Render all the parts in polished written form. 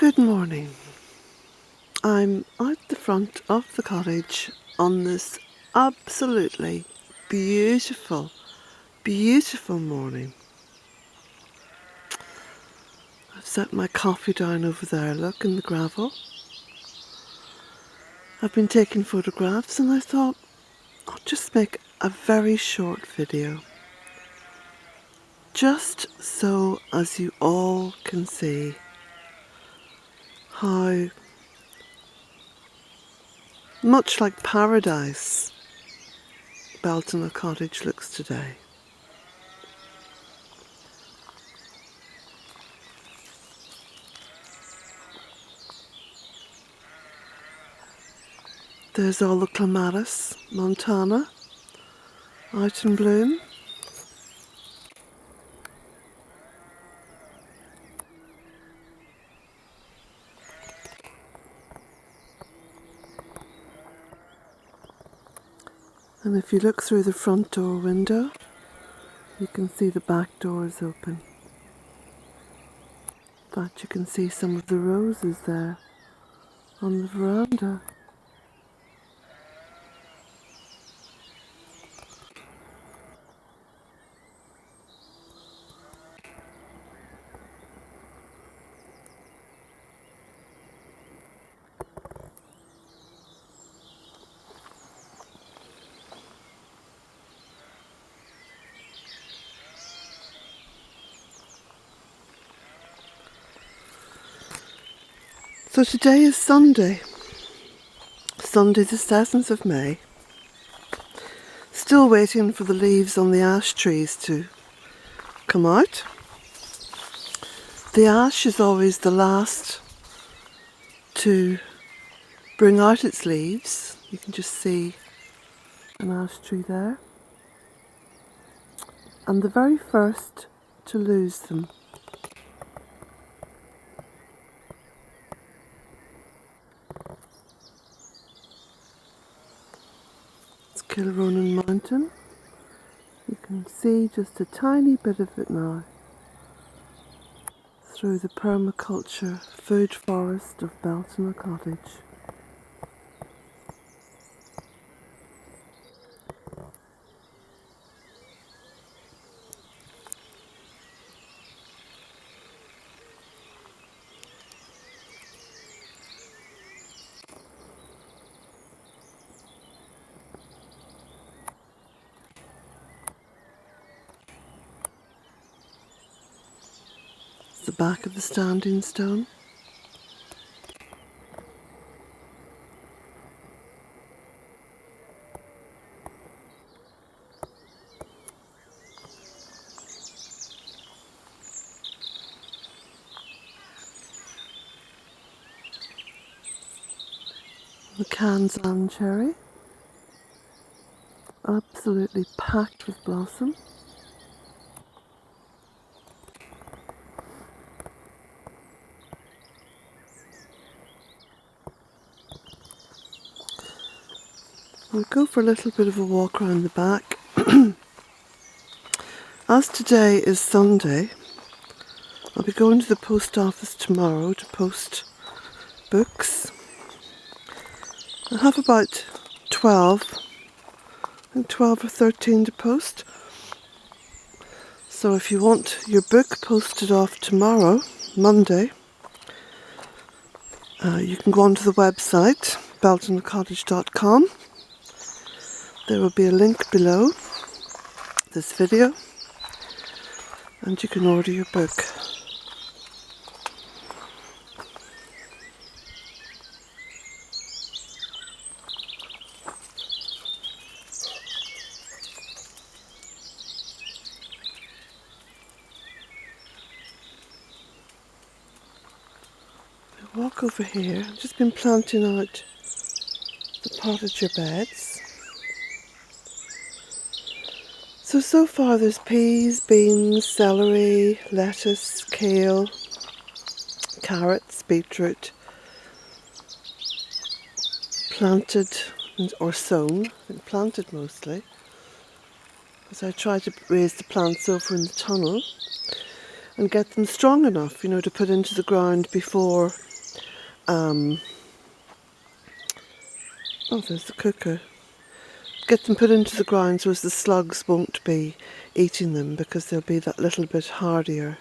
Good morning. I'm out the front of the cottage on this absolutely beautiful, beautiful morning. I've set my coffee down over there, look, in the gravel. I've been taking photographs and I thought I'll just make a very short video. Just so as you all can see how much like paradise Belton Cottage looks today. There's all the clematis, Montana, out in bloom. And if you look through the front door window, you can see the back door is open. In fact, you can see some of the roses there on the veranda. So today is Sunday the 7th of May. Still waiting for the leaves on the ash trees to come out. The ash is always the last to bring out its leaves. You can just see an ash tree there. And the very first to lose them. Kilronan Mountain. You can see just a tiny bit of it now through the permaculture food forest of Belton Cottage. The back of the standing stone. The Kansan cherry, absolutely packed with blossom. We'll go for a little bit of a walk around the back. As today is Sunday, I'll be going to the post office tomorrow to post books. I have about 12, I think 12 or 13 to post. So if you want your book posted off tomorrow, Monday, you can go onto the website, beltoncottage.com. There will be a link below this video and you can order your book. I'll walk over here. I've just been planting out the potager beds. So far there's peas, beans, celery, lettuce, kale, carrots, beetroot, planted or sown, I think planted mostly, because I try to raise the plants over in the tunnel and get them strong enough, you know, to put into the ground before oh, there's the cooker. Get them put into the ground so as the slugs won't be eating them, because they'll be that little bit hardier.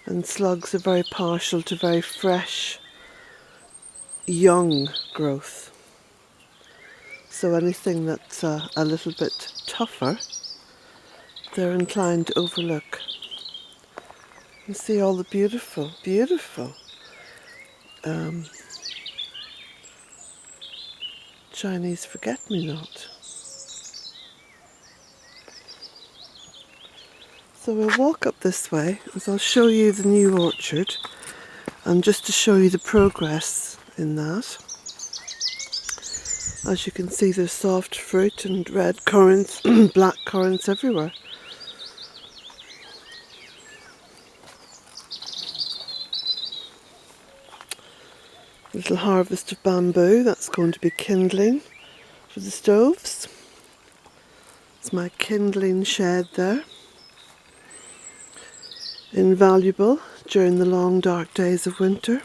And slugs are very partial to very fresh, young growth. So anything that's a little bit tougher, they're inclined to overlook. You see all the beautiful, beautiful Chinese forget-me-not. So we'll walk up this way, as I'll show you the new orchard, and just to show you the progress in that. As you can see, there's soft fruit and red currants, black currants everywhere. Little harvest of bamboo, that's going to be kindling for the stoves. It's my kindling shed there. Invaluable during the long dark days of winter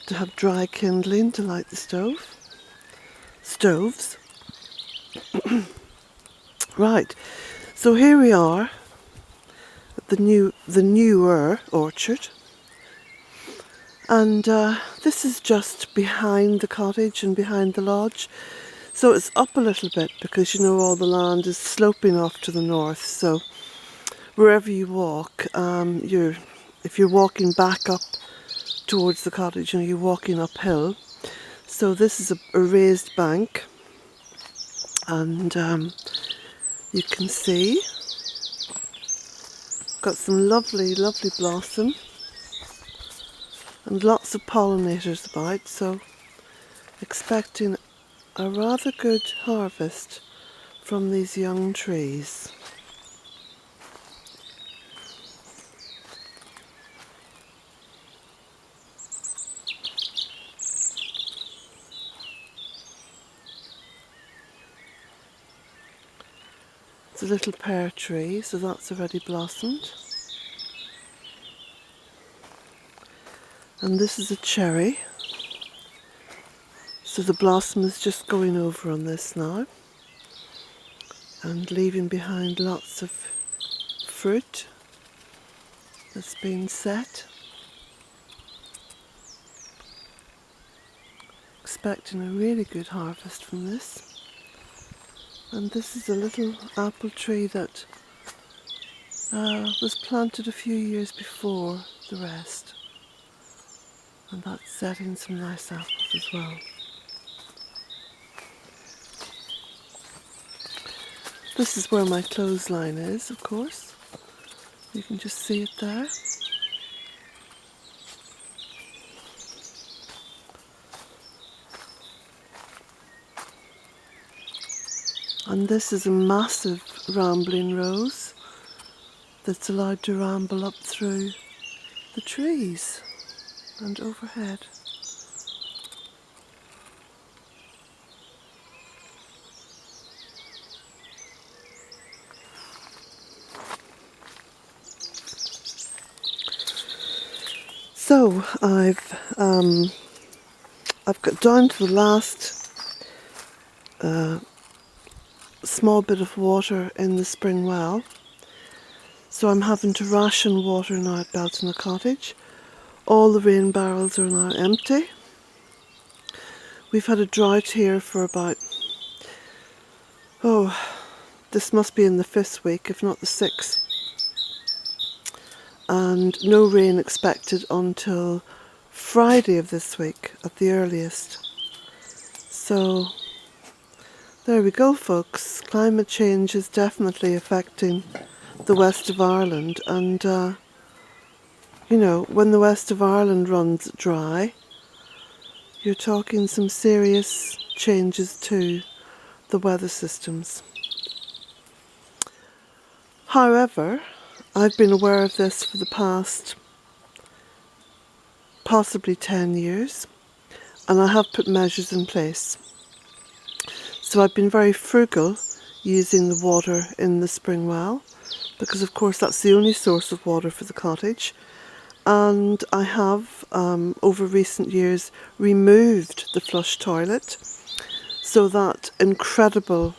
to have dry kindling to light the stoves. Right, so here we are at the newer orchard, and this is just behind the cottage and behind the lodge. So it's up a little bit because you know all the land is sloping off to the north, so wherever you walk, if you're walking back up towards the cottage, you know, you're walking uphill. So this is a raised bank, and you can see got some lovely, lovely blossom and lots of pollinators about, so expecting a rather good harvest from these young trees. It's a little pear tree, so that's already blossomed. And this is a cherry. So the blossom is just going over on this now and leaving behind lots of fruit that's been set. Expecting a really good harvest from this. And this is a little apple tree that was planted a few years before the rest, and that's setting some nice apples as well. This is where my clothesline is, of course. You can just see it there. And this is a massive rambling rose that's allowed to ramble up through the trees and overhead. So I've got down to the last small bit of water in the spring well, so I'm having to ration water now at Belton Cottage. All the rain barrels are now empty. We've had a drought here for about, this must be in the 5th week, if not the 6th. And no rain expected until Friday of this week at the earliest. So there we go, folks. Climate change is definitely affecting the west of Ireland, and you know, when the west of Ireland runs dry, you're talking some serious changes to the weather systems. However, I've been aware of this for the past possibly 10 years, and I have put measures in place. So I've been very frugal using the water in the spring well, because of course that's the only source of water for the cottage, and I have over recent years removed the flush toilet, so that incredible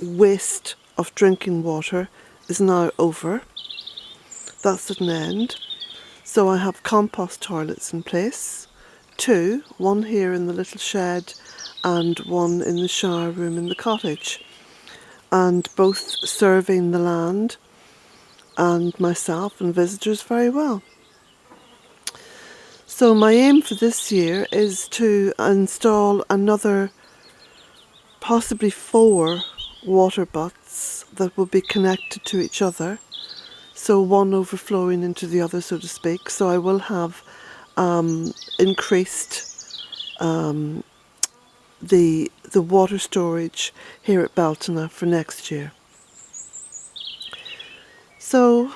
waste of drinking water is now over. That's at an end. So I have compost toilets in place, two, one here in the little shed and one in the shower room in the cottage, and both serving the land and myself and visitors very well. So my aim for this year is to install another possibly 4 water butts that will be connected to each other, so one overflowing into the other, so to speak. So I will have increased the water storage here at Beltona for next year. So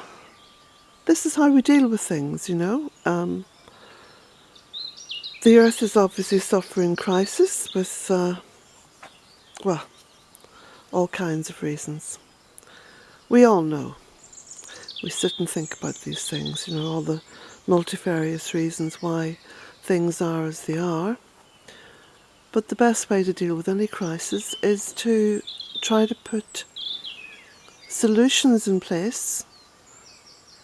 this is how we deal with things, you know. The earth is obviously suffering crisis with, well, all kinds of reasons. We all know. We sit and think about these things, you know, all the multifarious reasons why things are as they are. But the best way to deal with any crisis is to try to put solutions in place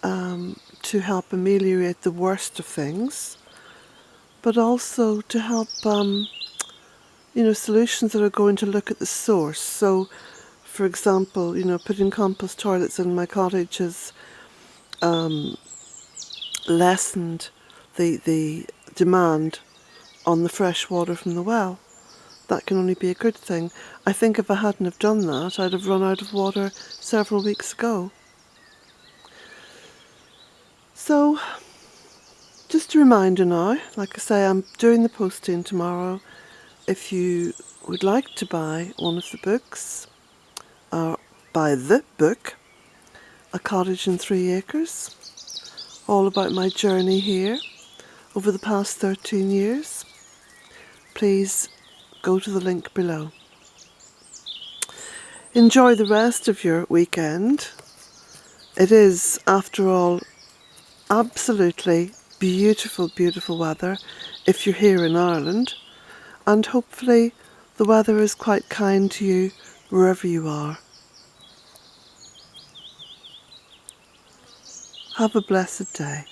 to help ameliorate the worst of things, but also to help, you know, solutions that are going to look at the source. So, for example, you know, putting compost toilets in my cottage has lessened the demand on the fresh water from the well. That can only be a good thing. I think if I hadn't have done that, I'd have run out of water several weeks ago. So, just a reminder now, like I say, I'm doing the posting tomorrow. If you would like to buy one of the books, or buy the book, A Cottage in 3 Acres, all about my journey here over the past 13 years, please go to the link below. Enjoy the rest of your weekend. It is, after all, absolutely beautiful, beautiful weather if you're here in Ireland, and hopefully the weather is quite kind to you wherever you are. Have a blessed day.